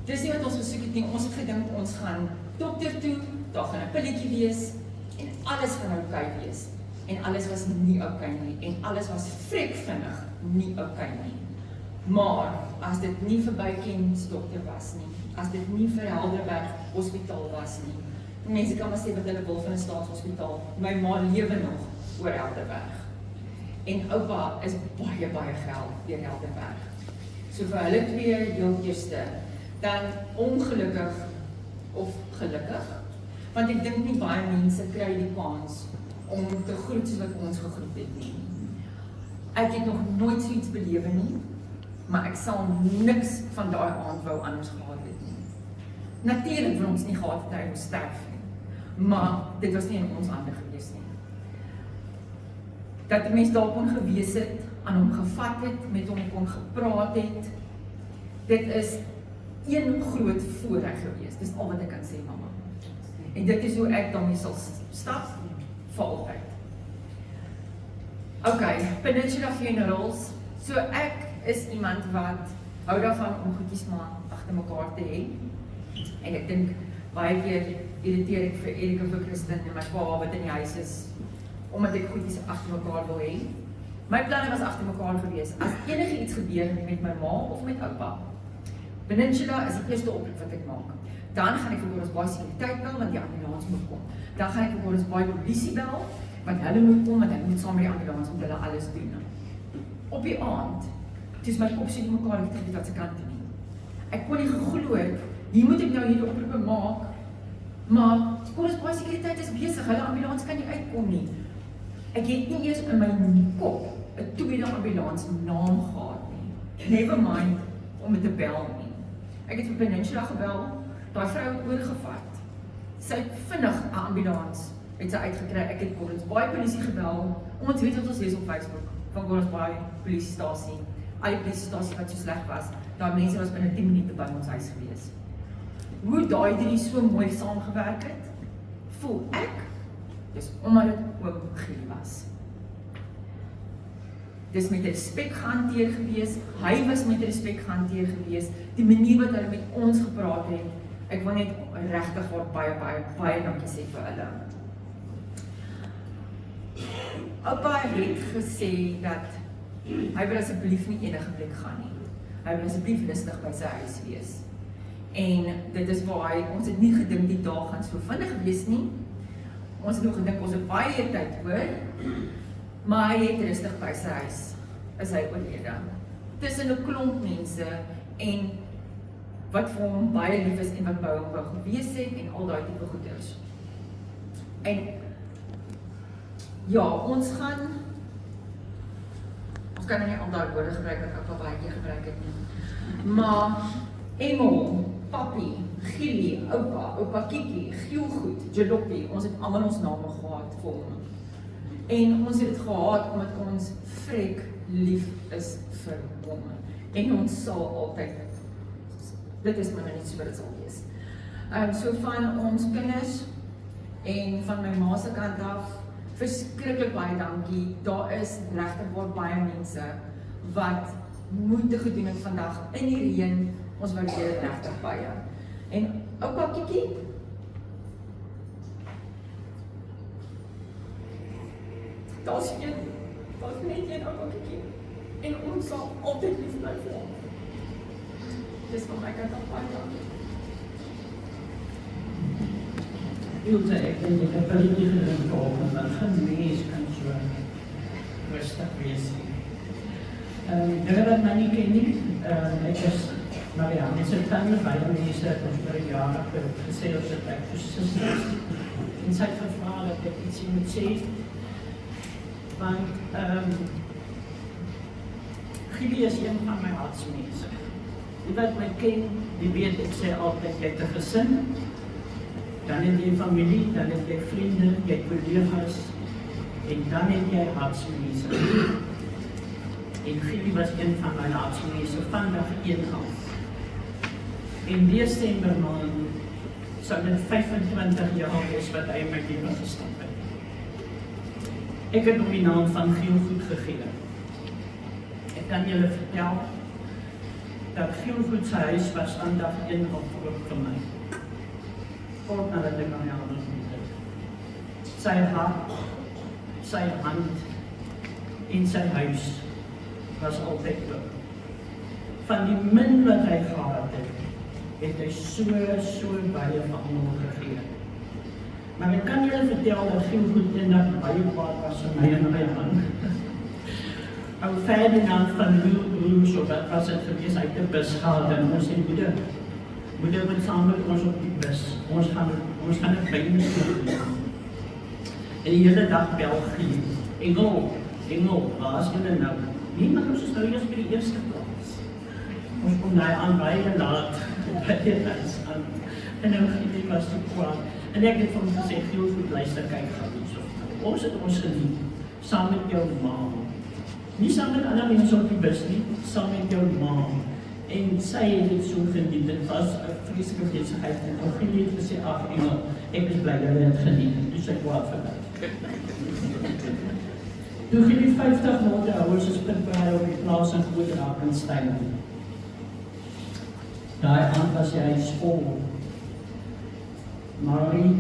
Dis nie wat ons gesoek het nie, ons het gedink ons gaan dokter toe, daar gaan 'n pilletjie wees en alles gaan oukei wees. En alles was nie oukei nie en alles was vrek vinnig nie oukei nie. Maar as dit nie vir Bykens dokter was nie, as dit nie vir Helderberg hospitaal was nie, mense kan maar sê wat hulle wil van 'n staatshospitaal, my ma lewe nog oor Helderberg. En oupa is baie geld deur Helderberg. So vir hulle twee heel eerste, dan ongelukkig of gelukkig, want ek dink nie baie mense kry die kans om te groet soos wat ons gegroet het nie. Ek het nog nooit so iets belewe nie, maar ek sal niks van daai aand wou anders gehad het nie. Natuurlik wil ons nie gehad het hy moes sterf nie, maar dit was nie in ons hande gewees nie. Dat die mens daar kon gewees het, aan hom gevat het, met hom kon gepraat het, dit is een groot voorreg gewees, dis al wat ek kan sê, mama. En dit is hoe ek daarmee sal stap, vir altyd. Ok, Peninsula Funerals, so ek is iemand wat hou daarvan om goedjies maar agter mekaar te hê, en ek dink, baie keer irriteer ek vir Erika, vir Christen en my pa wat in die huis is, omdat ek goedjies agter mekaar wil hê. My planne was agter mekaar gewees, as enige iets gebeur met my ma of met oupa. Peninsula is die eerste oproep wat ek maak. Dan gaan ek vir Gordons Bay sekuriteit bel, want die ambulans moet kom. Dan gaan ek vir Gordons Bay polisie bel, want hulle moet kom, want hulle moet saam met die ambulans moet hulle alles doen. Op die aand, toe is my kop so nie mekaar nie weet wat se kant toe nie. Ek kon nie geglo het, hier moet ek nou hierdie oproepe maak, maar Gordons Bay sekuriteit is besig, hulle ambulans kan nie uitkom nie. Ek het nie eers in my kop 'n tweede ambulans naam gehad nie. Never mind om dit te bel nie. Ek het vir Peninsula gebel, daai vrou het oorgevat. Sy het vinnig 'n ambulans het sy uitgekry. Ek het Gordons Bay polisie gebel. Ons weet wat ons lees op Facebook van Gordons Bay polisiestasie. Al die polisiestasie wat so sleg was, daar mense was binne 10 minute by ons huis gewees. Hoe daai drie so mooi saamgewerk het, voel ek, dis omdat dit oom Gielie was. Dis met respek gehanteer gewees, hy was met respek gehanteer gewees, die manier wat hulle met ons gepraat het, ek wil net regtig baie dankie sê vir hulle. Oupa het gesê dat hy wil asseblief nie enige plek gaan nie. Hy wil asseblief rustig by sy huis wees. En dit is waar ons het nie gedink die dag gaan so vinnig wees nie. Ons het nog gedink ons het baie tyd hoor, maar hy het rustig by sy huis, is hy oorlede. Tussen 'n klomp mense en wat vir hom baie lief is en wat by hom wou gewees het en al daai tipe goeders. En ja, ons kan nie al daai woorde gebruik wat ek al baie keer gebruik het nie. Maar Engel, Papi, Gielie, oupa Kiki, Gielgoed, Jalopie, ons het almal ons name gehad vir hom. En ons het dit gehad omdat ons vrek lief is vir hom. En ons sal altyd, dit is maar net so wat dit sal wees. So van ons kinders en van my ma se kant af, verskriklik baie dankie. Daar is regtig baie mense wat moeite gedoen het vandag in die reën. Ons waardeer dit regtig baie. En oupa Kiki, daar's net een oupa Kiki. En ons sal altyd lief bly vir hom. Dis van my kant af baie dankie. Ilse, ek dink ek het 'n bietjie gedink oor dat geen mens kan so rustig wees nie. Hulle wat my nie ken nie, ek is Marianne se tante, baie mense het ons vir 'n jaar gesê ons het ek vir susters. En sy het gevra dat ek iets moet sê, want Gielie is een van my hartsmense. Die wat my ken, die weet ek sê altyd, jy het 'n gesin, dan het jy familie, dan het jy vriende, jy het collega's, en dan het jy hartsmense. En Gielie was een van my hartsmense, vandag een half. In Desember maand sal dit 25 jaar wees wat hy in my lewe gestap het. Ek het hom die naam van Giel Goed gegee. Ek kan julle vertel dat Giel Goed sy huis was aan dag 1 opgeroep vir my. Kort nadat ek aan die ander ontmoet het. Sy hart, sy hand en sy huis was altyd oop. Van die min wat hy gehad het hy so baie van almal gegee. Maar ek kan julle vertel dat Giel Goed eendag baie kwaad was vir my en my man. Ou Ferdinand van Roos, of wat was het gewees, uit die bus gehaald en ons sê, moeder moet saam met ons op die bus, ons gaan het by ons doen. En die hele dag bel Giel, Engel, waar is julle nou? Nee, maar ons is nou eers by die eerste plaas. Ons kom daar aan baie laat, by die huis aan. En nou Giel was so kwaad. En ek het vir hom gesê, Giel Goed, luister, kyk, gaan nie so. Ons het ons geniet, saam met jou ma. Nie saam met ander mense op die bus nie, saam met jou ma. En sy het dit so geniet, dit was 'n vreeslike besigheid. En ook Giel het gesê, ag Engel, ek is bly dat jy het geniet. Toe sy kwaad vir my. Toe Giel die 50 motorhouers is pitbraai op die plaas in Groot-Rakenstein. Daai aand was hy vol. Marie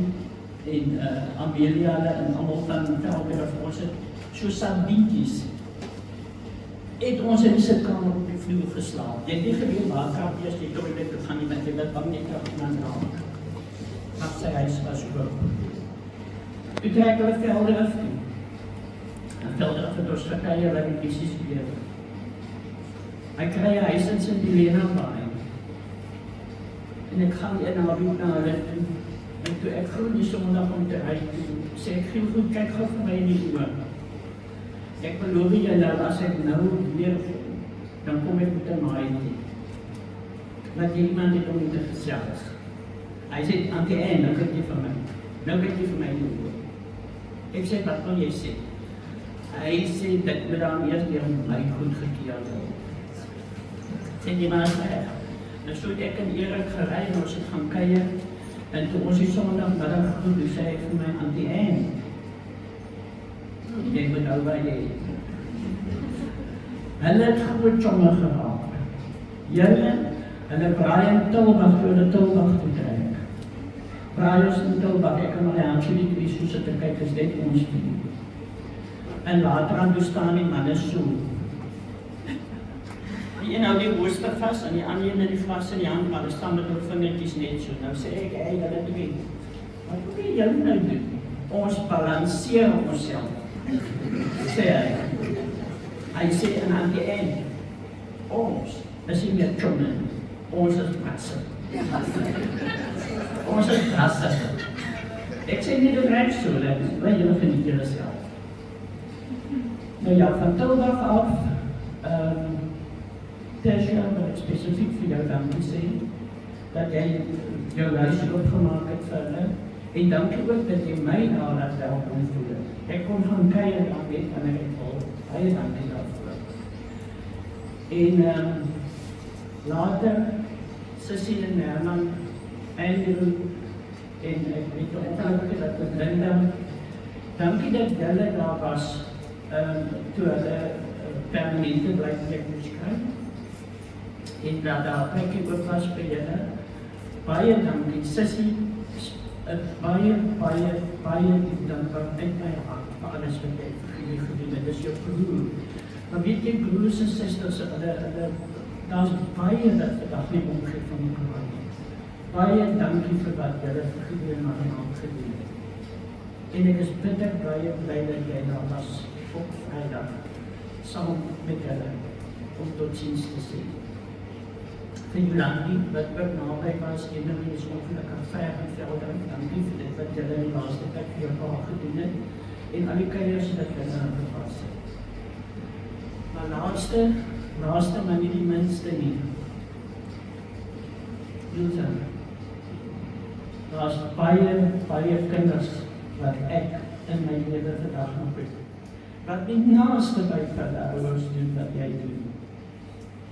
en Amelia en almal van Velder, ons het so sardientjies. Het ons in die sitkamer op die vloer geslaap. Jy het nie geweet waar krap jy as die toilet toe gaan nie, want jy wil bang nie krap iemand raak. Maar sy huis was oop. Toe trek hulle Velder af toe. En Velder af het ons verkeie repetisies weer. Hy kry 'n huis in St. Helena Baai. En ek gaan een naweek na hulle toe. En toe ek groen die sondag om te ry toe, sê ek, Giel Goed, kyk gou vir my in die oë. Ek beloof julle, as ek nou weer kom, dan kom ek met 'n maai toe. Want iemand het om te gesels. Hy sê, aan die einde, nou kyk jy vir my. Nou kyk jy vir my in die oë. Ek sê, wat wil jy sê? Hy sê, dit moet dan eers weer my goed gekeer word. Sê jy maar as my. Nou so het ek in Erik gery, en ons het gaan kuier. En toe ons die sondagmiddag groet, toe sê hy vir my aan die einde. Ek moet nou by jy. Hulle het groot tjonge geraak. Hulle braai in Tilbag, toe hulle Tilbag toe trek. Braai ons in Tilbag, ek kan maar die handje die so sit te kyk, is dit ons doen. En later aan toe staan die manne so. Die een hou die ooster vast en die ander in die vlas in die hand, maar hulle staan met hulle vingertjies net so. Nou sê ek, hey, hulle doen. Wat moet jy nou doen? Ons balanceer onsself, sê hy. Hy sê, en aan die einde, ons is nie meer tjonge, ons is brasse. Ons is brasse. Ek sê nie, dit reik so, maar julle geniet julle self. Nou ja, van Tilbag af, Tersia, wat ek spesifiek vir jou dankie sê, dat jy jou luister opgemaak het vir hulle, en dankie ook dat jy my daar laat welkom voel. Ek kon gaan kuier aan weet van ek het al baie dankie daarvoor. En later, Sissie en Herman, Andrew, en ek weet ongelukkig dat met Linda, dankie dat julle daar was, toe hulle permanente blijplek moes kry. En dat daar plekkie ook was by julle. Baie dankie, Sissie, baie dankbaar uit my hart vir alles wat jy vir jullie gedoen het. Dit is jou broer. Maar weet jy, broers en sisters, daar is baie wat vandag nie omgeef van mekaar nie. Baie dankie vir wat julle vir jullie maar in hand gedoen het. En ek is bitter baie bly dat jy daar was op Vrydag, saam met julle, om tot ziens te sê. Vir Jolandi, wat ook nabij was, en nou is ongelukkig ver en Velder, dankie vir dit wat julle die laaste tyd vir jou pa gedoen het, en al die kuiers wat julle aan gevas het. Maar laaste, maar nie die minste nie. Ilse, daar is baie kinders wat ek in my lewe vandag nog het. Wat nie naaste by vir die ouers doen wat jy doen.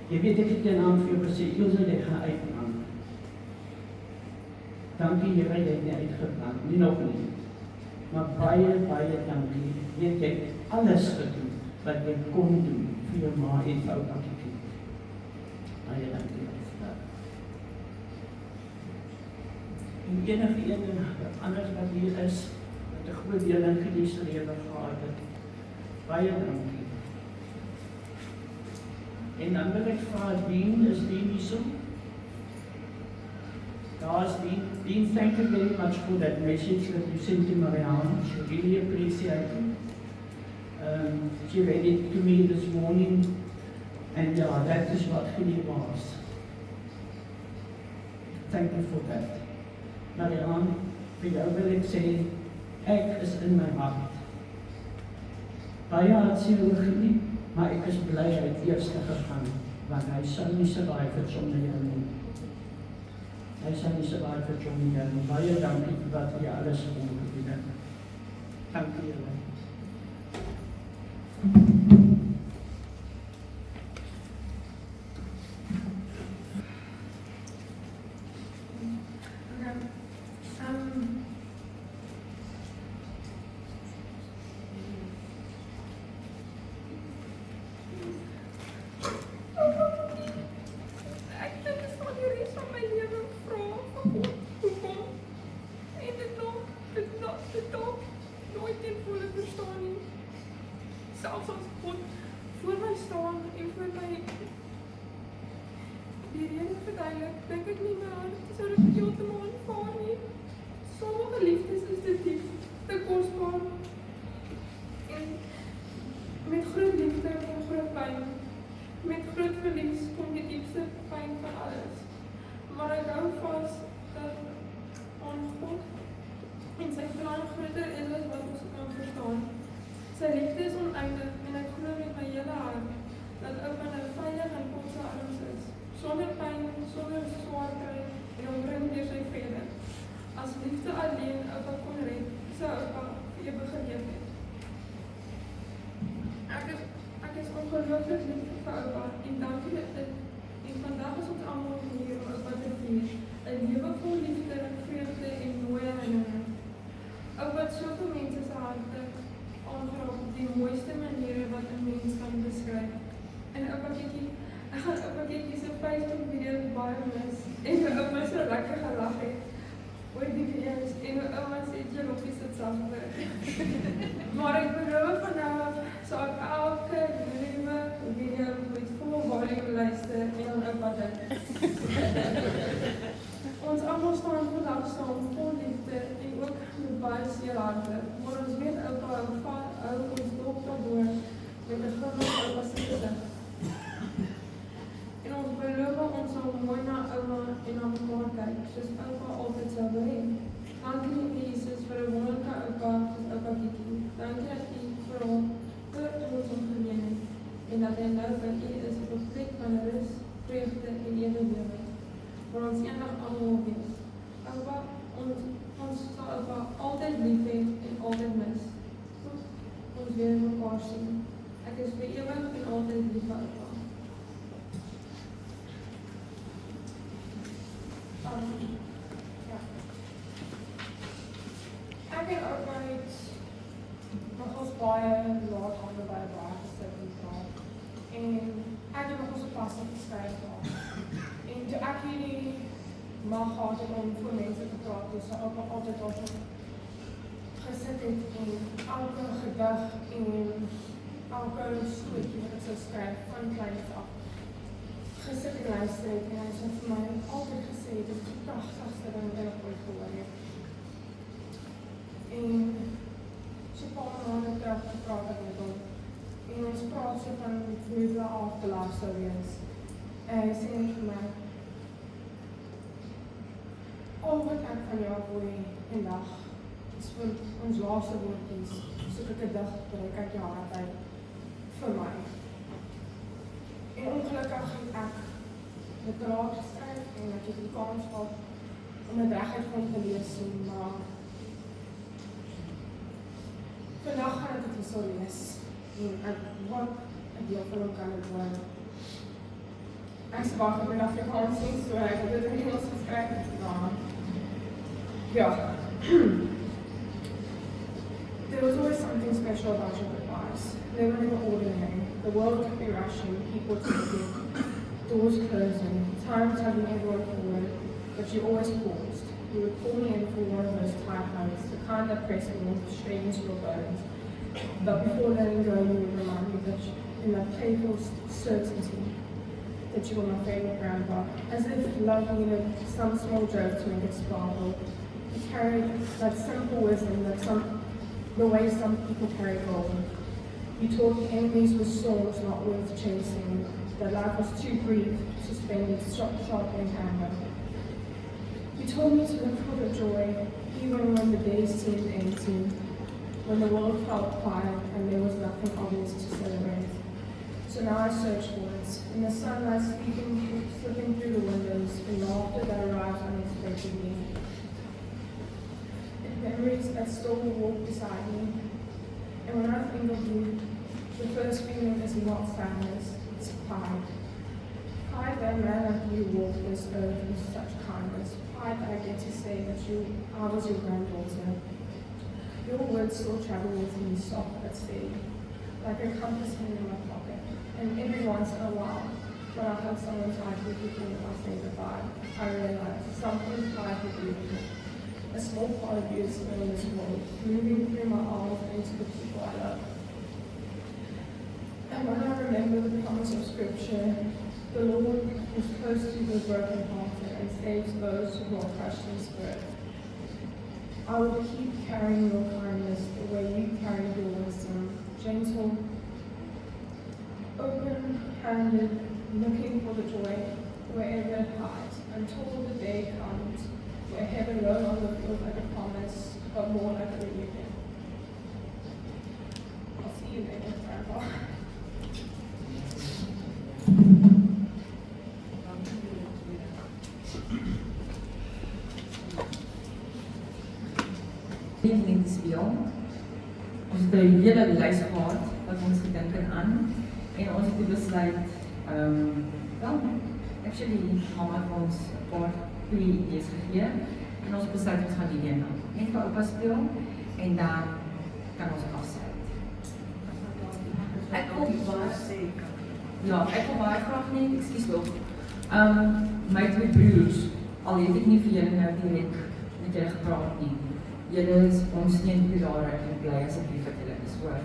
Jy weet, ek het die naam vir jou gesê, Ilse, jy gaan uitgaan. Dankie Here, jy het nie uitgeplant, nie nog nie. Maar baie dankie. Jy het alles gedoen wat jy kon doen vir jou ma en vir oupa Kiki. Baie dankie daarvoor. En enige een anders wat hier is, wat 'n groot deel in Gide's lewe gehad het, baie dankie. En dan wil ek vra, Dean, is Dean hierso? Yes, Dean, thank you very much for that message that you sent to Marianne. She really appreciated it. She read it to me this morning, and yeah, that is what Gideon was. Thank you for that. Marianne, vir jou wil ek sê, ek is in my hart. Baie hartseer Gideon, maar ek is bly hy het eerste gegaan, want hy sal nie survive het sonder jou nie. Hy sal nie survive het sonder jou nie. Baie dankie vir wat jy alles vir hom gedoen het. Dankie julle. Selfs as God voor my staan en vir my die rede verduidelik, dink ek nie meer sou dit heeltemal aanvaar nie. Sommige liefdes is dit diep, te kosbaar. En met groot liefde kom groot pyn. Met groot verlies kom die diepste pyn van alles. Maar ek hou vas dat aan God en sy plan groter is as wat ons kan verstaan. Sy liefde is oneindig en ek glo met my hele hart dat oupa nou veilig in God se arms is, sonder pyn, sonder swaar kry en omring deur sy vrede. As liefde alleen oupa kon red, sou oupa vir ewig geleef het. Ek is ongelooflik lief vir oupa en dankie dat dit en vandag is ons almal hier om oupa te vier, 'n lewe vol liefde, vreugde en mooie herinnering. Oupa het soveel mense se harte aanraak op die mooiste maniere wat 'n mens kan beskryf. En oupa Kiki, ek gaan oupa Kiki se Facebook video baie mis en my ouma so lekker gelag het oor die video's en my ouma sê jalopies het sagter. Maar ek beloof van nou af sal ek elke liewe video met vol volume luister en aan oupa dink. Ons almal staan vandag saam vol liefde en ook met baie seer harte, maar ons weet oupa hou ons dop daardoor met 'n glimlag oupa se gesig. En ons beloof ons sal mooi na ouma en na mekaar kyk, soos oupa altyd sou wil hê. Dankie Jesus vir 'n wonderlike oupa soos oupa Kiki. Dankie dat U vir hom ons omgeleen het en dat hy nou by U is op 'n plek van rus, vreugde en ewige lewe. Waar ons eendag almal wees. Oupa, ons sal oupa altyd lief hê en altyd mis. Tot ons weer mekaar sien. Ek is vir ewig en altyd lief vir oupa. Ja. Ek en oupa het nogals baie laat aan by baie gesit en praat. En ek het nogals 'n pas geskryf daar. En toe ek hierdie mag gehad het om voor mense te praat, dus oupa altyd daar gesit het en elke gedig en elke stootjie wat ek sou skryf van kleins af gesit en luister het en hy het vir my altyd gesê, dit is die pragtigste ding wat ek ooit gehoor het. En so paar maande terug gepraat ek met hom en ons praat so van hoe we afgelaat sou wees. En hy sê net vir my, al wat ek van jou wil vandag is vir ons laaste woordjies, soos ek 'n dig breek uit jou hart uit vir my. En ongelukkig het ek dit raak geskryf en ek het die kans gehad om dit reguit van te lees, maar vandag gaan ek dit hier so lees. En ek hoop 'n deel van hom kan het hoor. Ek is wag op die Afrikaans nie, so ek het dit in Engels geskryf. Yeah. There was always something special about your goodbyes. They were never ordinary. The world could be rushing, people talking, doors closing, time tugging everyone forward, but you always paused. You would call me in for one of those tight hugs, the kind that press me straight into your bones. But before letting go, you would remind me that in that playful certainty that you were my favorite grandpa, as if love needed some small joke to make it sparkle. You carried that simple wisdom that the way some people carry gold. You taught enemies with swords not worth chasing, that life was too brief to spend in sharpening anger. You told me to look for the joy, even when the days seemed empty, when the world felt quiet and there was nothing obvious to celebrate. So now I search for it, in the sunlight slipping through the windows, in laughter that arrives unexpectedly. In memories that still walk beside me. And when I think of you, the first feeling is not sadness, it's pride. Pride that a man like you walked this earth with such kindness. Pride that I get to say that I was your granddaughter. Your words still travel with me, soft but steady, like a compass hand in my pocket. And every once in a while, when I hug someone tightly before I say goodbye, I realize something quietly beautiful. A small part of you is still in this world, moving through my arms into the people I love. And when I remember the promise of Scripture, the Lord is close to the brokenhearted and saves those who are crushed in spirit. I will keep carrying your kindness the way you carried your wisdom, gentle, open-handed, looking for the joy wherever it hides, until the day comes where heaven no longer feels like a promise, but more like a reunion. I'll see you later, Grandpa. In die speel. Ons het 'n hele lys gehad wat ons gedink het aan en ons het besluit actually mama het ons 'n paar goeie idees gegee en ons besluit ons gaan die een net vir oupa speel en dan kan ons afsluit. Ek wil baie seker. Ja, ek wil baie graag net, ekskuus tog. My twee broers, al het ek nie vir julle nou direk met julle gepraat nie. Julle is ons steunpilare en bly asseblief dat julle is hoor.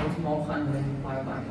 Ons maak gaan baie baie